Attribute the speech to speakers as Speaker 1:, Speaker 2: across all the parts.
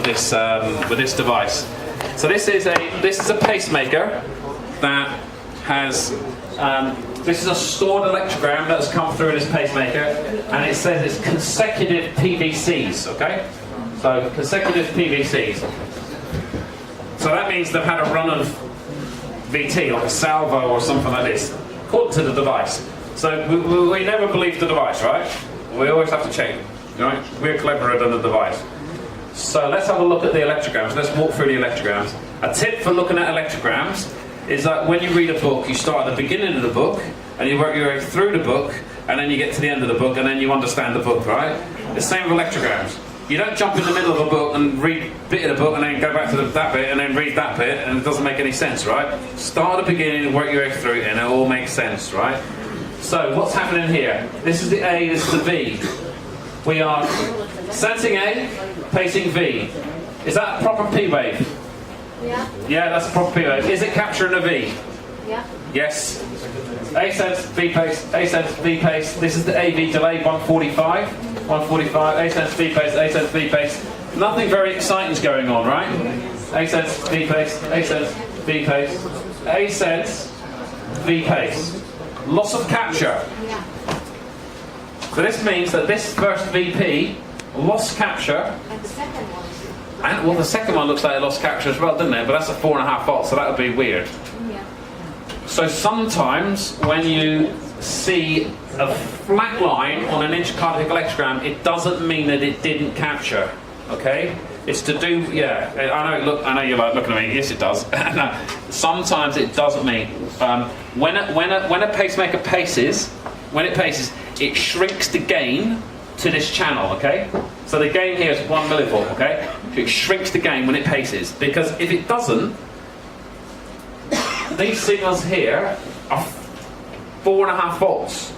Speaker 1: with this device. So this is a pacemaker that has this is a stored electrogram that has come through in this pacemaker, and it says it's consecutive PVCs. Okay, so consecutive PVCs. So that means they've had a run of VT, like a salvo or something like this, according to the device. So we never believe the device, right? We always have to check, right? We're cleverer than the device. So let's have a look at the electrograms. Let's walk through the electrograms. A tip for looking at electrograms is that when you read a book, you start at the beginning of the book, and you work your way through the book, and then you get to the end of the book, and then you understand the book, right? The same with electrograms. You don't jump in the middle of a book and read a bit of the book and then go back to that bit and then read that bit, and it doesn't make any sense, right? Start at the beginning and work your way through it, and it all makes sense, right? So what's happening here? This is the A, this is the V. We are sensing A, pacing V. Is that a proper P wave?
Speaker 2: Yeah.
Speaker 1: Yeah, that's a proper P wave. Is it capturing a V?
Speaker 2: Yeah.
Speaker 1: Yes. A sense, V pace, A sense, V pace. This is the AV delay, 145. 145, A sense, V pace, A sense, V pace. Nothing very exciting is going on, right? A sense, V pace, A sense, V pace. A sense, V pace. Loss of capture.
Speaker 2: Yeah.
Speaker 1: So this means that this first VP lost capture.
Speaker 2: And the second one.
Speaker 1: And, well, the second one looks like it lost capture as well, doesn't it? But that's a 4.5 volt, so that would be weird.
Speaker 2: Yeah.
Speaker 1: So sometimes when you see a flat line on an intracardiac electrogram, it doesn't mean that it didn't capture. Okay? It's to do, yeah. I know you're like looking at me. Yes, it does. No, sometimes it doesn't mean when a pacemaker paces, it shrinks the gain to this channel. Okay? So the gain here is 1 millivolt. Okay? So it shrinks the gain when it paces, because if it doesn't, these signals here are 4.5 volts,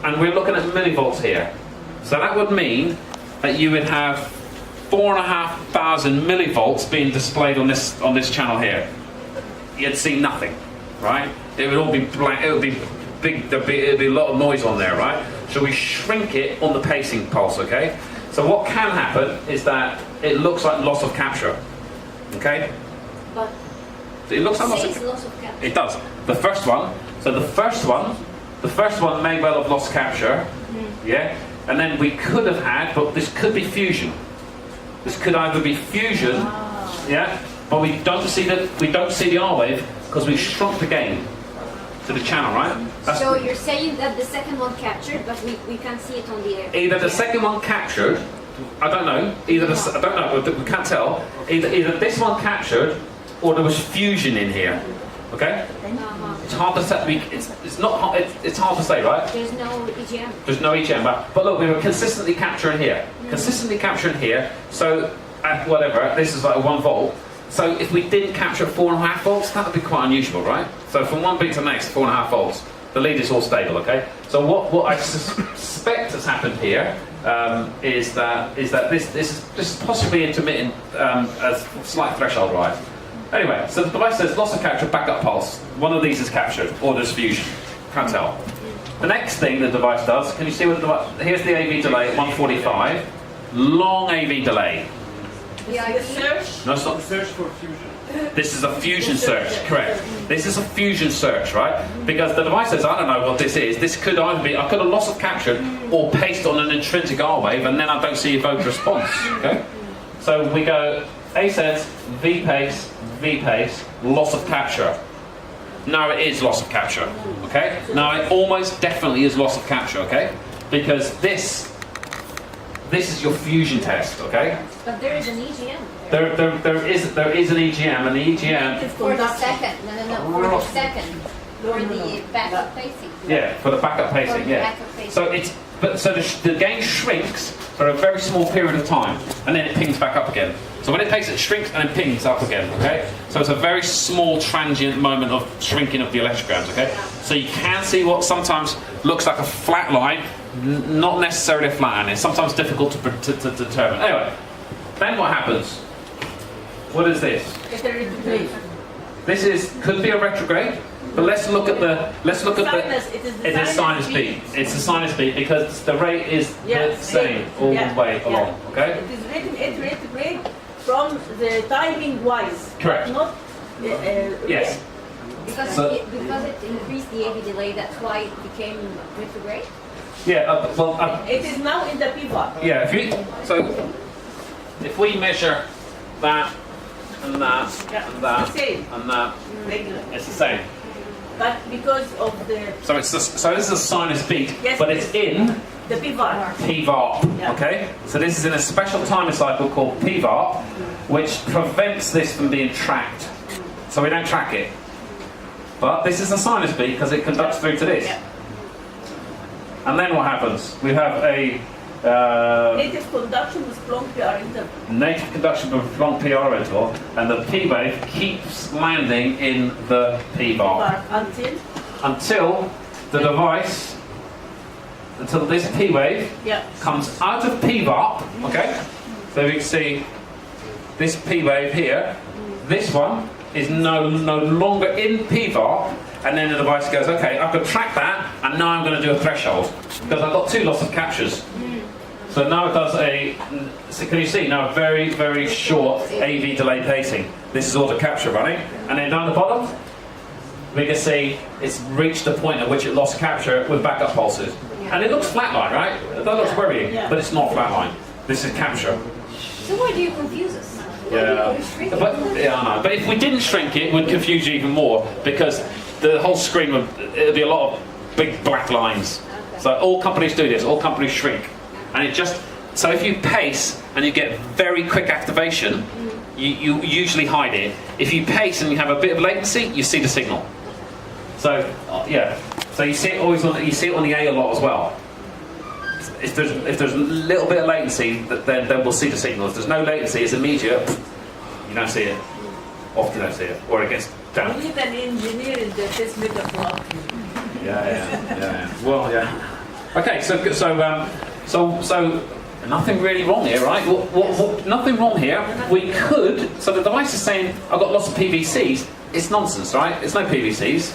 Speaker 1: and we're looking at millivolts here. So that would mean that you would have 4,500 millivolts being displayed on this channel here. You'd see nothing, right? It would all be blank. It would be big. There'd be a lot of noise on there, right? So we shrink it on the pacing pulse. Okay. So what can happen is that it looks like loss of capture. Okay.
Speaker 2: But
Speaker 1: it looks like
Speaker 2: loss of capture.
Speaker 1: It does. The first one. So the first one may well have lost capture. Yeah. And then we could have had, but this could be fusion. This could either be fusion, yeah, but we don't see the R wave because we shrunk the gain to the channel, right?
Speaker 2: So you're saying that the second one captured, but we can't see it on the air.
Speaker 1: Either the second one captured, I don't know. I don't know. We can't tell. Either this one captured, or there was fusion in here. Okay? It's hard to say. It's hard to say, right?
Speaker 2: There's no EGM.
Speaker 1: There's no EGM, but look, we were consistently capturing here. Consistently capturing here. So at whatever, this is like 1 volt. So if we didn't capture 4.5 volts, that would be quite unusual, right? So from one beat to the next, 4.5 volts. The lead is all stable, okay? So what I suspect has happened here is that this is possibly intermittent a slight threshold rise. Anyway, so the device says loss of capture, backup pulse. One of these is captured, or there's fusion. Can't tell. The next thing the device does, can you see what the device? Here's the AV delay at 145. Long AV delay.
Speaker 2: Yeah,
Speaker 3: The search?
Speaker 1: No, it's not.
Speaker 3: Search for fusion.
Speaker 1: This is a fusion search, correct. This is a fusion search, right? Because the device says, I don't know what this is. This could either be, I could have loss of capture or paced on an intrinsic R wave, and then I don't see evoked response, okay? So we go A sense, V pace, loss of capture. No, it is loss of capture, okay? Now it almost definitely is loss of capture, okay? Because this is your fusion test, okay?
Speaker 2: but there is an EGM.
Speaker 1: There is an EGM, and the EGM
Speaker 2: For the second. No. For the second. For the backup pacing.
Speaker 1: yeah, for the backup pacing, yeah. So the gain shrinks for a very small period of time, and then it pings back up again. So when it paces, it shrinks and then pings up again, okay? So it's a very small transient moment of shrinking of the electrograms, okay? So you can see what sometimes looks like a flat line, not necessarily a flat line. It's sometimes difficult to determine. Anyway, then what happens? What is this? This could be a retrograde, but let's look at the it is sinus beat. It's a sinus beat because the rate is the same all the way along. Okay.
Speaker 3: It is written at retrograde from the timing wise.
Speaker 1: Correct.
Speaker 3: Not.
Speaker 1: Yes.
Speaker 2: Because,
Speaker 1: So-
Speaker 2: because it increased the AV delay, that's why it became retrograde?
Speaker 1: Yeah,
Speaker 3: It is now in the pivot.
Speaker 1: yeah, if we measure that and that
Speaker 3: Yeah,
Speaker 1: and that
Speaker 3: it's the same.
Speaker 1: and that,
Speaker 3: Regular.
Speaker 1: it's the same.
Speaker 3: But because of the
Speaker 1: So so this is a sinus beat,
Speaker 3: Yes,
Speaker 1: but
Speaker 3: it
Speaker 1: it's
Speaker 3: is.
Speaker 1: in
Speaker 3: pivot.
Speaker 1: PVARP,
Speaker 3: Yeah.
Speaker 1: okay? So this is in a special timing cycle called PVARP, which prevents this from being tracked. So we don't track it. But this is a sinus beat because it conducts through to this.
Speaker 3: Yeah.
Speaker 1: And then what happens? We have a
Speaker 3: Native conduction with long PR interval.
Speaker 1: native conduction of long PR interval, and the P wave keeps landing in the PVARP
Speaker 3: Until
Speaker 1: until this P wave
Speaker 3: yeah.
Speaker 1: comes out of PVARP, okay? So we can see this P wave here, this one is no longer in PVARP, and then the device goes, okay, I've got to track that, and now I'm going to do a threshold, because I've got 2 loss of captures. So now it does so can you see now a very, very short AV delay pacing. This is auto capture running, and then down the bottom, we can see it's reached the point at which it lost capture with backup pulses. And it looks flatline, right? That looks worrying,
Speaker 3: Yeah.
Speaker 1: but it's not flatline. This is capture.
Speaker 2: So why do you confuse us? Why
Speaker 1: Yeah,
Speaker 2: do you shrink it?
Speaker 1: but yeah, I know. But if we didn't shrink it, it would confuse you even more because the whole screen it'd be a lot of big black lines. So all companies do this. All companies shrink, and it just so if you pace and you get very quick activation, you usually hide it. If you pace and you have a bit of latency, you see the signal. So yeah, so you see it always on the A a lot as well. If there's a little bit of latency, then we'll see the signal. If there's no latency, it's immediate. You don't see it. Often you don't see it, or it gets down.
Speaker 3: We need an engineer in the pacemaker club.
Speaker 1: Yeah. Well, yeah. Okay, so nothing really wrong here, right? Nothing wrong here. We could. So the device is saying I've got lots of PVCs. It's nonsense, right? It's no PVCs.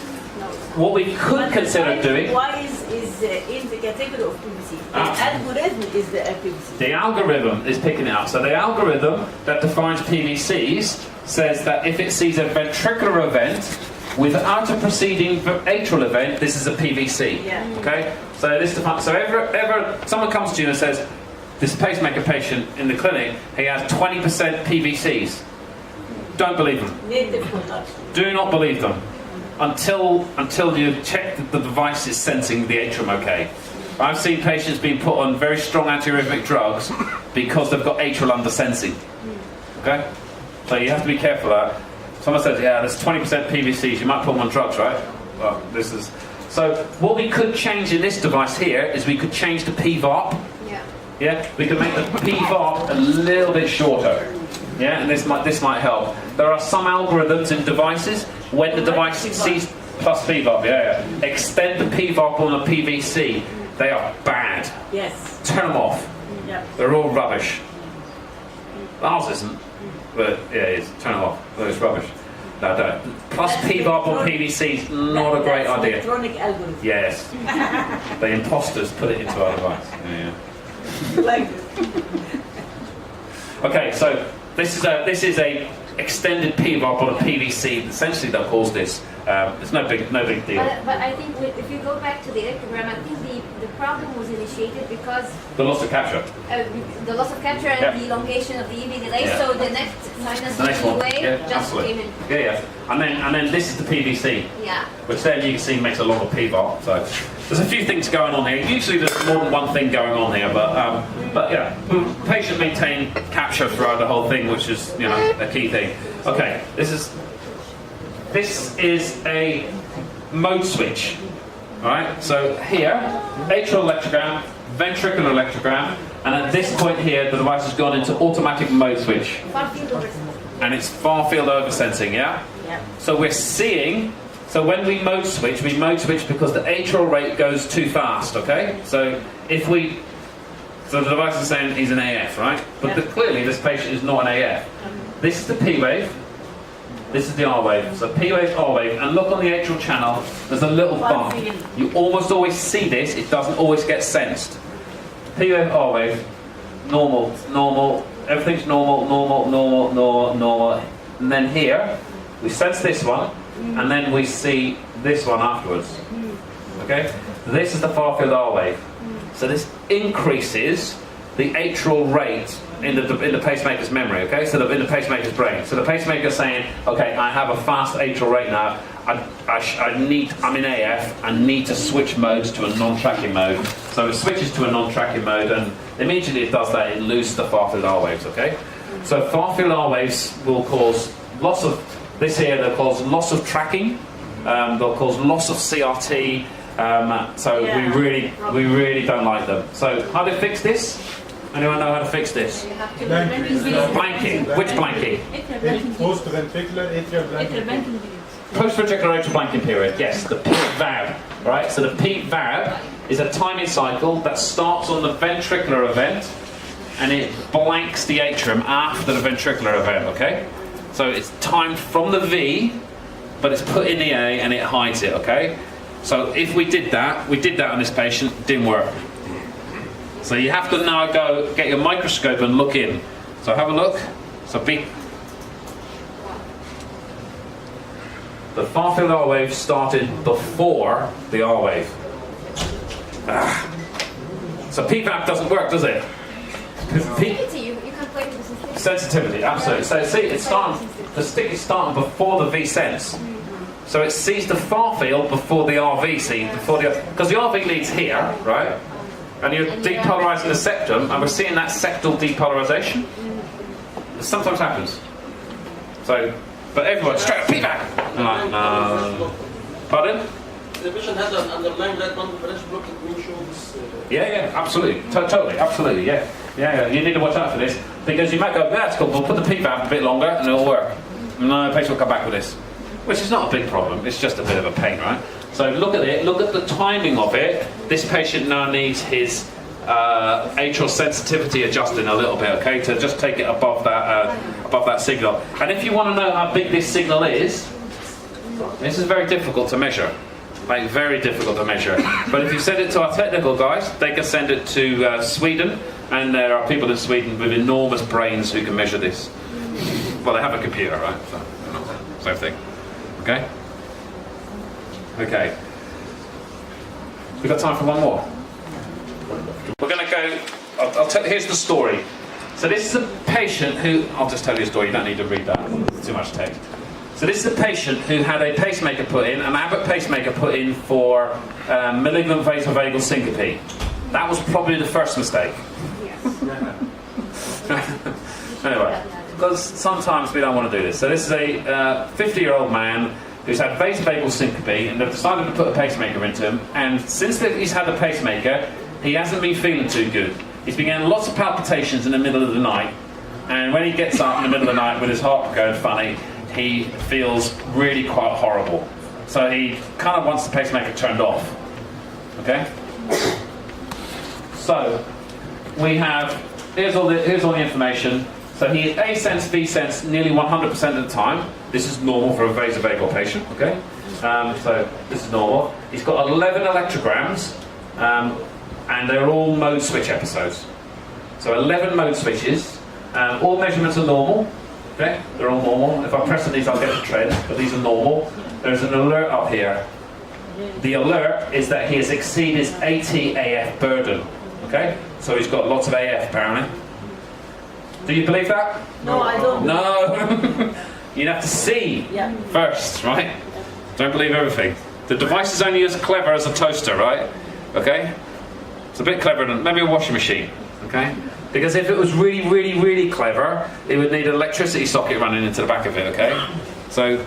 Speaker 1: What we could consider doing.
Speaker 3: Why is in the category of PVC? The
Speaker 1: Ah.
Speaker 3: algorithm is the PVC.
Speaker 1: The algorithm is picking it up. So the algorithm that defines PVCs says that if it sees a ventricular event without a preceding atrial event, this is a PVC.
Speaker 3: Yeah.
Speaker 1: Okay. So this defines. So ever someone comes to you and says, this pacemaker patient in the clinic, he has 20% PVCs. Don't believe them.
Speaker 3: Native conduction.
Speaker 1: Do not believe them until you check that the device is sensing the atrium okay. I've seen patients being put on very strong antiarrhythmic drugs because they've got atrial undersensing. Okay? So you have to be careful of that. Someone says, yeah, there's 20% PVCs, you might put them on drugs, right? Well, this is... So what we could change in this device here is we could change the PVARP.
Speaker 2: Yeah.
Speaker 1: Yeah, we can make the PVARP a little bit shorter. Yeah, and this might help. There are some algorithms in devices when the device sees plus PVARP. Yeah. Extend the PVARP on a PVC. They are bad.
Speaker 3: Yes.
Speaker 1: Turn them off.
Speaker 3: Yeah.
Speaker 1: They're all rubbish. Ours isn't, but yeah, it is. Turn them off. It's rubbish. No, don't. Plus
Speaker 3: That's
Speaker 1: PVARP on
Speaker 3: electronic-
Speaker 1: PVC is not a great
Speaker 3: That's
Speaker 1: idea.
Speaker 3: Electronic algorithm.
Speaker 1: Yes. The imposters put it into our device. Yeah.
Speaker 3: Like
Speaker 1: Okay, so this is a extended PVARP on a PVC. Essentially, that calls this. It's no big deal.
Speaker 2: But I think if you go back to the electrogram, I think the problem was initiated because
Speaker 1: The loss of capture.
Speaker 2: the loss of capture and
Speaker 1: Yeah.
Speaker 2: the elongation of the EV delay.
Speaker 1: Yeah.
Speaker 2: So the next sinus
Speaker 1: The next one.
Speaker 2: wave
Speaker 1: Yeah,
Speaker 2: just
Speaker 1: absolutely.
Speaker 2: came in.
Speaker 1: Yeah. And then this is the PVC,
Speaker 2: Yeah.
Speaker 1: which then you can see makes a lot of PVARP. So there's a few things going on here. Usually there's more than one thing going on here, but yeah, patient maintain capture throughout the whole thing, which is a key thing. Okay, this is a mode switch. All right, so here, atrial electrogram, ventricular electrogram, and at this point here, the device has gone into automatic mode switch,
Speaker 2: Far field over.
Speaker 1: and it's far field over sensing. Yeah.
Speaker 3: yeah.
Speaker 1: So we're seeing. So when we mode switch because the atrial rate goes too fast. Okay. So so the device is saying he's an AF, right? But
Speaker 3: Yeah.
Speaker 1: clearly this patient is not an AF. This is the P wave. This is the R wave. So P wave, R wave, and look on the atrial channel. There's a little bump. You almost always see this. It doesn't always get sensed. P wave, R wave, normal, everything's normal, normal, normal, normal, normal. And then here, we sense this one, and then we see this one afterwards. Okay? This is the far-field R wave. So this increases the atrial rate in the pacemaker's memory, okay? So in the pacemaker's brain. So the pacemaker's saying, okay, I have a fast atrial rate now. I'm in AF. I need to switch modes to a non-tracking mode. So it switches to a non-tracking mode, and immediately it does that. It loses the far-field R waves, okay? So far-field R waves will cause loss of this here. They'll cause loss of tracking. They'll cause loss of CRT. So we really don't like them. So how do you fix this? Anyone know how to fix this?
Speaker 2: You have to
Speaker 1: Blanking. Which blanking?
Speaker 4: Post-ventricular atrial blanking.
Speaker 1: Post-ventricular atrial blanking period. Yes, the peak VAB. Right. So the peak VAB is a timing cycle that starts on the ventricular event, and it blanks the atrium after the ventricular event. Okay. So it's timed from the V, but it's put in the A and it hides it. Okay. So if we did that on this patient, it didn't work. So you have to now go get your microscope and look in. So have a look. So the far-field R wave started before the R wave. So PVAP doesn't work, does it?
Speaker 2: sensitivity, you can't play with the
Speaker 1: Sensitivity, absolutely. So see, it's starting. The stick is starting before the V sense. So it sees the far field before the RV sees, because the RV leads here, right? And you're depolarizing the septum, and we're seeing that septal depolarization. It sometimes happens. So, but everyone, straight up PVAP! Like, no. Pardon?
Speaker 5: The patient has an underlying right bundle branch block that will show this.
Speaker 1: Yeah, absolutely. Totally, absolutely, yeah. You need to watch out for this, because you might go, that's cool, we'll put the PVAP a bit longer and it'll work. No, the patient will come back with this. Which is not a big problem, it's just a bit of a pain, right? So look at it, look at the timing of it. This patient now needs his atrial sensitivity adjusting a little bit, okay, to just take it above that signal. And if you want to know how big this signal is, this is very difficult to measure. Like, very difficult to measure. But if you send it to our technical guys, they can send it to Sweden, and there are people in Sweden with enormous brains who can measure this. Well, they have a computer, right? So, same thing. Okay? Okay. We've got time for one more. We're going to go... I'll tell you, here's the story. So this is a patient who... I'll just tell you a story, you don't need to read that. It's too much text. So this is a patient who had a pacemaker put in, an Abbott pacemaker put in for malignant vasovagal syncope. That was probably the first mistake. Anyway, because sometimes we don't want to do this. So this is a 50-year-old man who's had vasovagal syncope, and they've decided to put a pacemaker into him. And since he's had the pacemaker, he hasn't been feeling too good. He's been getting lots of palpitations in the middle of the night, and when he gets up in the middle of the night with his heart going funny, he feels really quite horrible. So he kind of wants the pacemaker turned off. Okay? So we have, here's all the information. So he is A-sense, V-sense nearly 100% of the time. This is normal for a vasovagal patient, okay? So this is normal. He's got 11 electrograms, and they're all mode switch episodes. So 11 mode switches. All measurements are normal. Okay, they're all normal. If I press on these, I'll get the trend, but these are normal. There's an alert up here. The alert is that he has exceeded his AT-AF burden. Okay, so he's got lots of AF apparently. Do you believe that?
Speaker 3: No, I don't.
Speaker 1: No. You'd have to see first, right? Don't believe everything. The device is only as clever as a toaster, right? Okay? It's a bit cleverer than maybe a washing machine. Okay? Because if it was really, really, really clever, it would need an electricity socket running into the back of it, okay? So,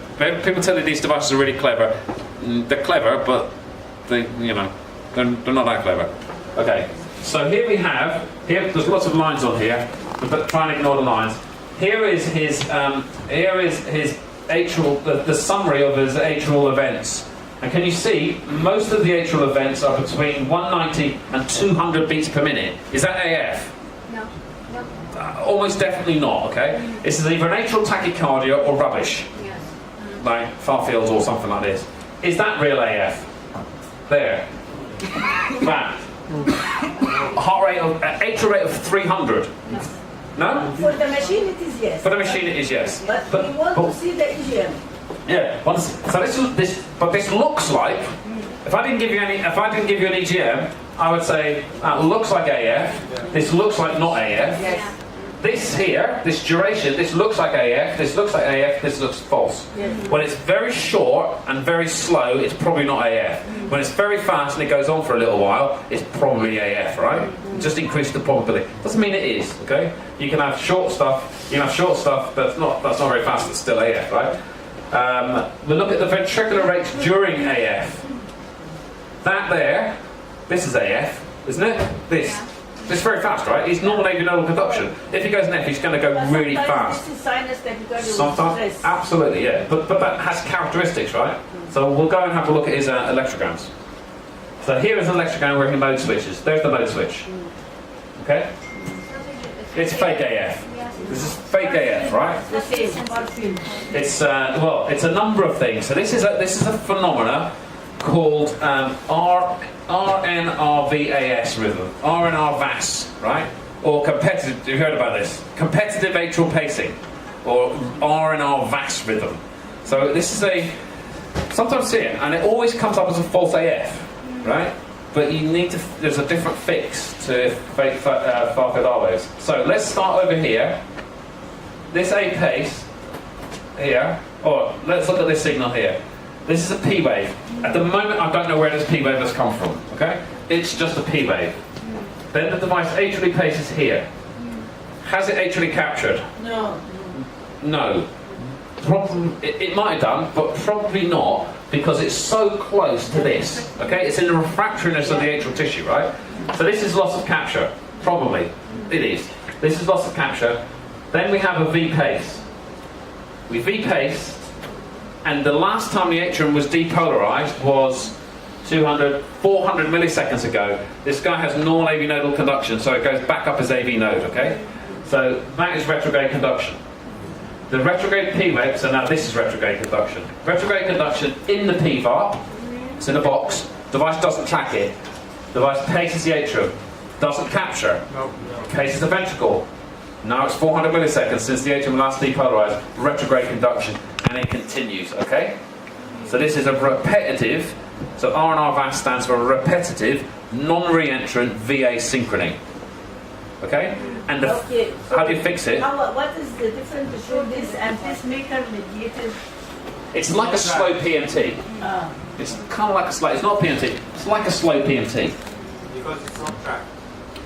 Speaker 1: people tell you these devices are really clever. They're clever, but they're not that clever. Okay, so here we have, there's lots of lines on here, but try and ignore the lines. Here is his atrial, the summary of his atrial events. And can you see, most of the atrial events are between 190 and 200 beats per minute. Is that AF?
Speaker 2: No.
Speaker 1: Almost definitely not, okay? This is either an atrial tachycardia or rubbish.
Speaker 2: Yes.
Speaker 1: Like far fields or something like this. Is that real AF? There. That. Heart rate of, atrial rate of 300.
Speaker 2: No.
Speaker 1: No?
Speaker 3: For the machine it is yes.
Speaker 1: For the machine it is yes.
Speaker 3: But we want to see the EGM.
Speaker 1: Yeah. So this looks like. If I didn't give you an EGM, I would say that looks like AF. This looks like not AF.
Speaker 3: Yes.
Speaker 1: This here, this duration, this looks like AF. This looks like AF. This looks false.
Speaker 3: Yes.
Speaker 1: When it's very short and very slow, it's probably not AF. When it's very fast and it goes on for a little while, it's probably AF, right? Just increase the probability. Doesn't mean it is, okay? You can have short stuff. You can have short stuff that's not very fast. It's still AF, right? We look at the ventricular rates during AF. That there, this is AF, isn't it? This is very fast, right? He's normal aviodynamic conduction. If he goes in F, he's going to go
Speaker 3: But
Speaker 1: really
Speaker 3: sometimes
Speaker 1: fast.
Speaker 3: This is sinus tachycardia with
Speaker 1: Sometimes,
Speaker 3: stress.
Speaker 1: absolutely, yeah. But that has characteristics, right? So we'll go and have a look at his electrograms. So here is an electrogram where he mode switches. There's the mode switch. Okay? It's fake AF. This is fake AF, right?
Speaker 3: The same, morphine.
Speaker 1: It's it's a number of things. So this is a phenomena called RNRVAS rhythm, RNRVAS, right? Or competitive. You've heard about this? Competitive atrial pacing, or RNRVAS rhythm. So this is sometimes see it, and it always comes up as a false AF, right? But you need to. There's a different fix to fake Farfad-Always. So let's start over here. This A pace here. Or let's look at this signal here. This is a P wave. At the moment, I don't know where this P wave has come from. Okay, it's just a P wave. Then the device atrially paces here. Has it atrially captured?
Speaker 3: No.
Speaker 1: No. It might have done, but probably not, because it's so close to this. Okay, it's in the refractoriness of the atrial tissue, right? So this is loss of capture. Probably, it is. This is loss of capture. Then we have a V pace. We V pace. And the last time the atrium was depolarized was 400 milliseconds ago. This guy has normal AV nodal conduction, so it goes back up as AV node, okay? So that is retrograde conduction. The retrograde P wave, so now this is retrograde conduction. Retrograde conduction in the PVARP, it's in a box, device doesn't track it. Device paces the atrium, doesn't capture, paces the ventricle. Now it's 400 milliseconds since the atrium last depolarized, retrograde conduction, and it continues, okay? So this is a repetitive, so RNRVAS stands for repetitive, non-reentrant VA synchrony. Okay? And
Speaker 3: Okay, so
Speaker 1: how do you fix it?
Speaker 3: What is the difference between this and pacemaker mediated?
Speaker 1: It's like a slow PMT. It's kind of like a slow, it's not PMT, it's like a slow PMT.
Speaker 4: Because it's not tracked.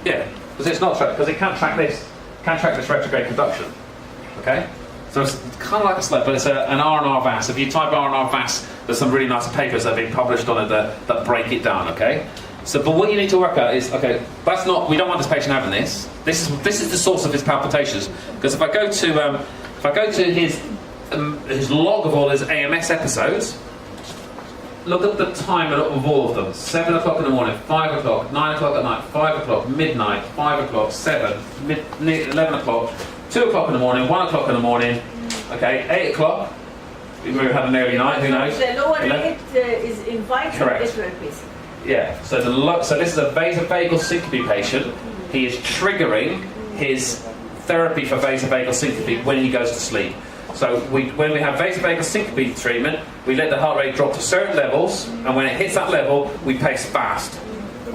Speaker 1: Yeah, because it's not tracked, because it can't track this retrograde conduction. Okay? So it's kind of like a slow, but it's an RNRVAS. If you type RNRVAS, there's some really nice papers that have been published on it that break it down, okay? So, but what you need to work out is, okay, that's not, we don't want this patient having this. This is the source of his palpitations. Because if I go to his log of all his AMS episodes, look at the time of all of them. 7 o'clock in the morning, 5 o'clock, 9 o'clock at night, 5 o'clock, midnight, 5 o'clock, 7, 11 o'clock, 2 o'clock in the morning, 1 o'clock in the morning, okay, 8 o'clock, we may have had an early night, who knows?
Speaker 3: The lower
Speaker 1: 11.
Speaker 3: rate is inviting
Speaker 1: Correct.
Speaker 3: atrial pacing.
Speaker 1: Yeah, so so this is a vasovagal syncope patient. He is triggering his therapy for vasovagal syncope when he goes to sleep. So when we have vasovagal syncope treatment, we let the heart rate drop to certain levels, and when it hits that level, we pace fast.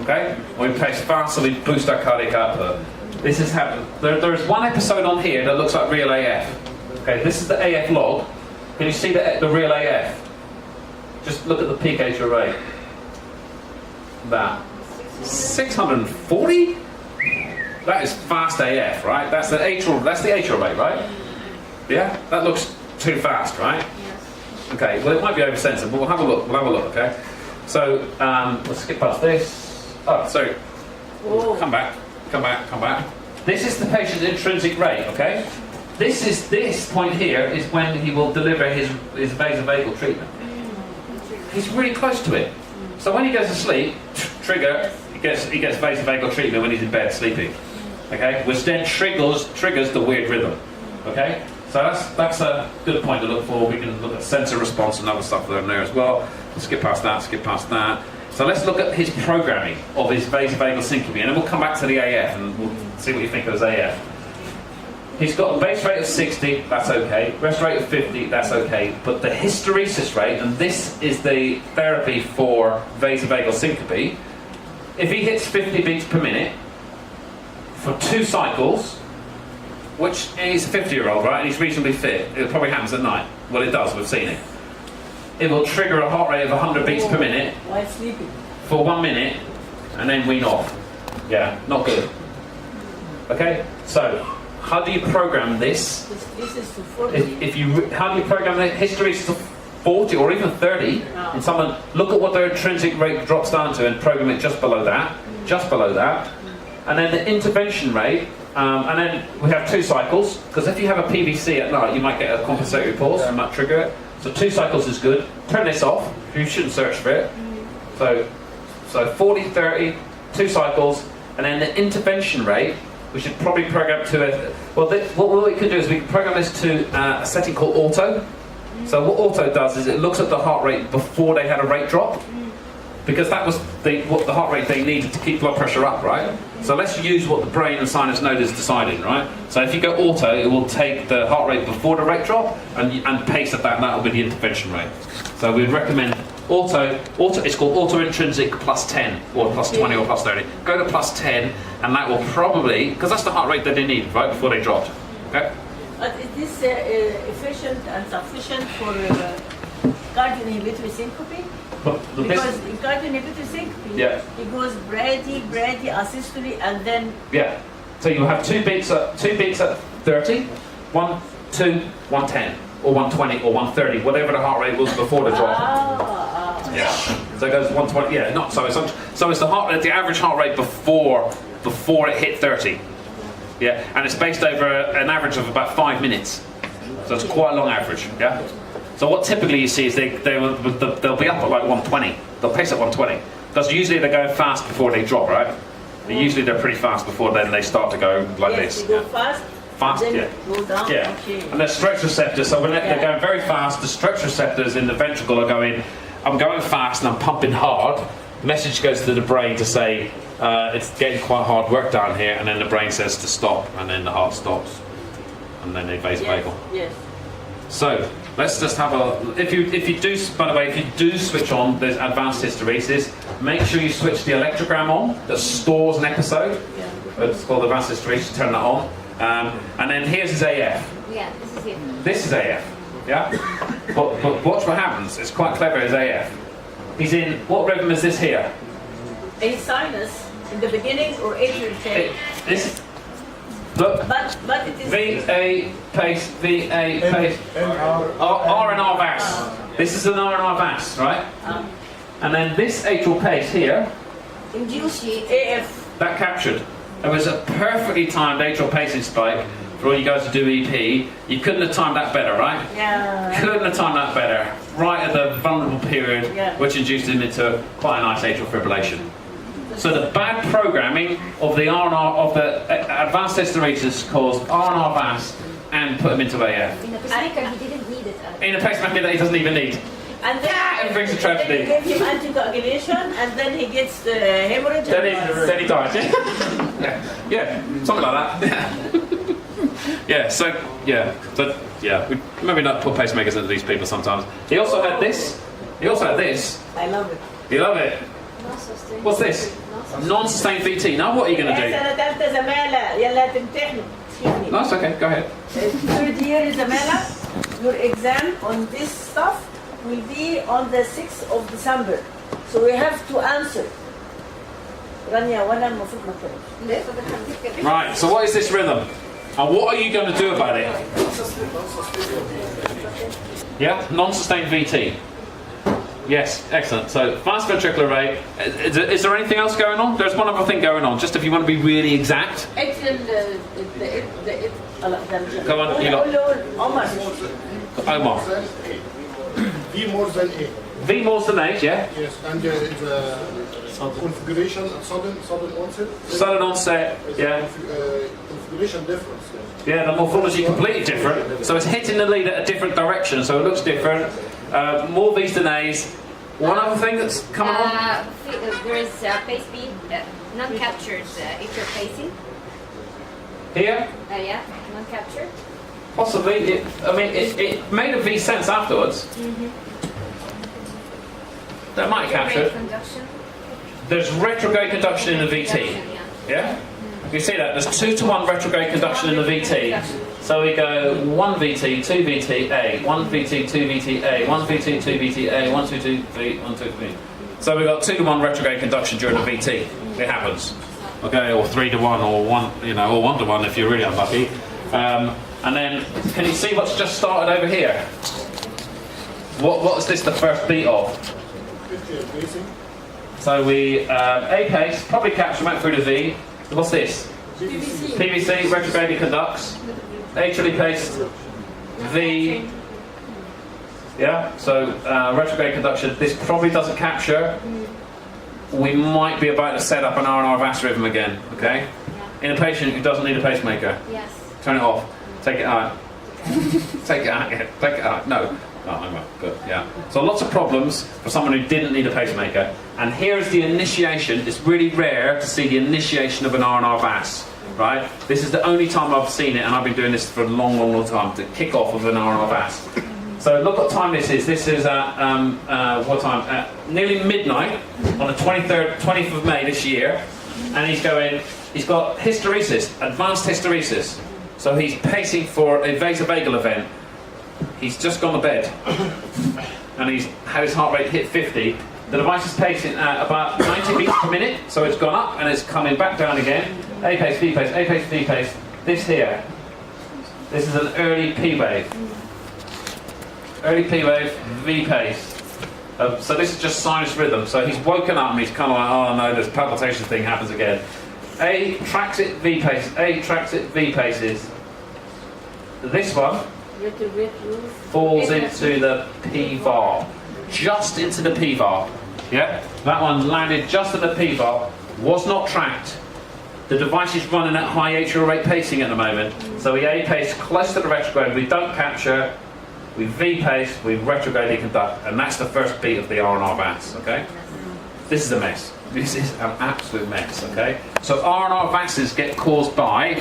Speaker 1: Okay? When we pace fast, so we boost our cardiac output. This is happening. There's one episode on here that looks like real AF. Okay, this is the AF log. Can you see the real AF? Just look at the peak atrial rate. That 640? That is fast AF, right? That's the atrial rate, right? Yeah? That looks too fast, right? Okay, well it might be oversensitive, but we'll have a look, okay? So, let's skip past this. Oh, sorry. Come back. This is the patient's intrinsic rate, okay? This point here is when he will deliver his vasovagal treatment. He's really close to it. So when he goes to sleep, trigger, he gets vasovagal treatment when he's in bed sleeping. Okay? Which then triggers the weird rhythm. Okay? So that's a good point to look for. We can look at sensor response and other stuff there as well. Skip past that. So let's look at his programming of his vasovagal syncope, and then we'll come back to the AF and we'll see what you think of his AF. He's got a base rate of 60, that's okay. Rest rate of 50, that's okay. But the hysteresis rate, and this is the therapy for vasovagal syncope, if he hits 50 beats per minute for 2 cycles, which he's a 50-year-old, right, and he's reasonably fit, it probably happens at night. Well, it does, we've seen it. It will trigger a heart rate of 100 beats per minute
Speaker 3: While sleeping.
Speaker 1: for 1 minute, and then wean off. Yeah, not good. Okay, so how do you program this?
Speaker 3: This is to 40.
Speaker 1: How do you program the hysteresis to 40 or even 30? And someone look at what their intrinsic rate drops down to and program it just below that, and then the intervention rate. And then we have 2 cycles, because if you have a PVC at night, you might get a compensatory pulse, and might trigger it. So 2 cycles is good. Turn this off. You shouldn't search for it. So 40, 30, 2 cycles, and then the intervention rate, we should probably program to a... Well, what we can do is we can program this to a setting called auto. So what auto does is it looks at the heart rate before they had a rate drop, because that was what the heart rate they needed to keep blood pressure up, right? So let's use what the brain and sinus node is deciding, right? So if you go auto, it will take the heart rate before the rate drop and pace at that, and that will be the intervention rate. So we'd recommend auto, it's called auto intrinsic plus 10, or plus 20 or plus 30. Go to plus 10, and that will probably, because that's the heart rate that they need, right, before they dropped, okay?
Speaker 3: But is this efficient and sufficient for cardio inhibitory syncope? Because in cardio inhibitory syncope,
Speaker 1: Yeah.
Speaker 3: it goes brady, asystole, and then
Speaker 1: Yeah. So you'll have 2 beats at 30, 1, 2, 110, or 120, or 130, whatever the heart rate was before the drop. Yeah. So it goes 120. Yeah. Not so. It's the average heart rate before it hit 30. Yeah. And it's based over an average of about 5 minutes. So it's quite a long average. Yeah. So what typically you see is they'll be up at like 120. They'll pace at 120 because usually they go fast before they drop, right? Usually they're pretty fast before then they start to go like this.
Speaker 3: They go fast.
Speaker 1: Fast,
Speaker 3: then
Speaker 1: yeah.
Speaker 3: Go down.
Speaker 1: Yeah.
Speaker 3: Okay.
Speaker 1: And the stretch receptors, so when they're going very fast, the stretch receptors in the ventricle are going, I'm going fast and I'm pumping hard. The message goes to the brain to say, it's getting quite hard work down here, and then the brain says to stop, and then the heart stops. And then they vasovagal.
Speaker 3: Yes.
Speaker 1: So, let's just have a, if you do, by the way, if you do switch on this advanced hysteresis, make sure you switch the electrogram on that stores an episode.
Speaker 3: Yeah.
Speaker 1: It's called advanced hysteresis, turn that on. And then here's his AF.
Speaker 2: Yeah, this is it.
Speaker 1: This is AF, yeah? But watch what happens. It's quite clever, his AF. He's in, what rhythm is this here?
Speaker 3: A sinus in the beginning or atrial change.
Speaker 1: This, look,
Speaker 3: But it is
Speaker 1: VA pace, VA pace. R and R VAS. This is an R and R VAS, right? And then this atrial pace here,
Speaker 3: induced AF.
Speaker 1: that captured. It was a perfectly timed atrial pacing spike for all you guys to do EP. You couldn't have timed that better, right?
Speaker 3: Yeah.
Speaker 1: Couldn't have timed that better. Right at the vulnerable period,
Speaker 3: Yeah.
Speaker 1: which induced him into quite a nice atrial fibrillation. So the bad programming of the R&R, of the advanced hysteresis caused R&R VAS and put him into AF.
Speaker 2: In the pacemaker, he didn't need it.
Speaker 1: In a pacemaker that he doesn't even need.
Speaker 3: And then
Speaker 1: Everything's a
Speaker 3: then
Speaker 1: tragedy.
Speaker 3: they give him anticoagulation, and then he gets the hemorrhage.
Speaker 1: Then he dies, yeah? Yeah, something like that. We maybe not put pacemakers into these people sometimes. He also had this.
Speaker 3: I love it.
Speaker 1: You love it. What's this? Non-sustained VT. Now what are you going to do?
Speaker 3: سنة ثالثة زمالة يلا تمتحن. Excuse me.
Speaker 1: No, it's okay, go ahead.
Speaker 3: Third year زمالة. Your exam on this stuff will be on the 6th of December. So we have to answer. رانيا وانا المفروض ما أتكلمش.
Speaker 1: Right, so what is this rhythm? And what are you going to do about it? Yeah, non-sustained VT. Yes, excellent. So fast ventricular rate. Is there anything else going on? There's one other thing going on, just if you want to be really exact. Go on, you got Omar.
Speaker 6: V more than A.
Speaker 1: V more than 8, yeah?
Speaker 6: Yes, and the configuration and sudden onset.
Speaker 1: Sudden onset, yeah.
Speaker 6: Configuration difference.
Speaker 1: Yeah, the morphology completely different. So it's hitting the lead at a different direction, so it looks different. More V's than A's. One other thing that's coming on?
Speaker 2: There is pace speed, non-captured atrial pacing.
Speaker 1: Here,
Speaker 2: Yeah, non-captured.
Speaker 1: possibly. It made a V sense afterwards. That might capture
Speaker 2: Rate
Speaker 1: it.
Speaker 2: conduction.
Speaker 1: There's retrograde conduction in the VT.
Speaker 2: Conduction, yeah.
Speaker 1: Yeah? You see that? There's 2-to-1 retrograde conduction in the VT. So we go 1 VT, 2 VT, A, 1 VT, 2 VT, A, 1 VT, 2 VT, A, 1, 2, 2, V, 1, 2, V. So we've got 2-to-1 retrograde conduction during the VT. It happens. Okay, or 3-to-1, or 1, or 1-to-1 if you're really unlucky. And then, can you see what's just started over here? What is this the first beat of?
Speaker 6: 50 pacing.
Speaker 1: So we, A pace, probably capture went through the V. What's this?
Speaker 3: PVC.
Speaker 1: PVC, retrograded conducts. Atrially paced, V. Yeah, so retrograde conduction. This probably doesn't capture. We might be about to set up an R&R VAS rhythm again, okay? In a patient who doesn't need a pacemaker.
Speaker 2: Yes.
Speaker 1: Turn it off. Take it out. Take it out. Yeah. Take it out. No. Oh, I won't. Good. Yeah. So lots of problems for someone who didn't need a pacemaker. And here's the initiation. It's really rare to see the initiation of an R&R VAS. Right? This is the only time I've seen it, and I've been doing this for a long, long, long time, to kick off of an R&R VAS. So look what time this is. This is at, what time? At nearly midnight on the 20th of May this year. And he's got hysteresis, advanced hysteresis. So he's pacing for a vasovagal event. He's just gone to bed. And he's had his heart rate hit 50. The device is pacing at about 90 beats per minute. So it's gone up and it's coming back down again. A pace, B pace, A pace, B pace. This here. This is an early P wave. Early P wave, V pace. So this is just sinus rhythm. So he's woken up and he's kind of like, oh no, this palpitation thing happens again. A tracks it, V pace. A tracks it, V paces. This one falls into the P valve. Just into the P valve. Yeah? That one landed just in the P valve. Was not tracked. The device is running at high atrial rate pacing at the moment. So we A pace close to the retrograde. We don't capture. We V pace. We retrograde conduct. And that's the first beat of the R&R VAS. Okay? This is a mess. This is an absolute mess. Okay? So R&R VASs get caused by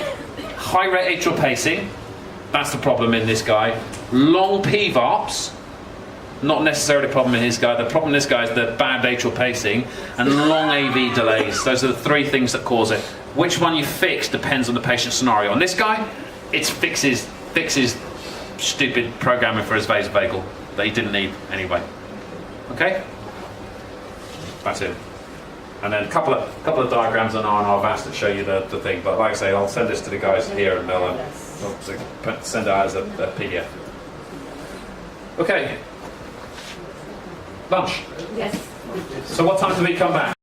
Speaker 1: high rate atrial pacing. That's the problem in this guy. Long PVARPs. Not necessarily a problem in his guy. The problem in this guy is the bad atrial pacing and long AV delays. Those are the three things that cause it. Which one you fix depends on the patient scenario. On this guy, it's fixes stupid programming for his vasovagal that he didn't need anyway. Okay? That's it. And then a couple of diagrams on R&R VAS that show you the thing. But like I say, I'll send this to the guys here and they'll send it out as a PDF. Okay. Lunch.
Speaker 2: Yes.
Speaker 1: So what time do we come back?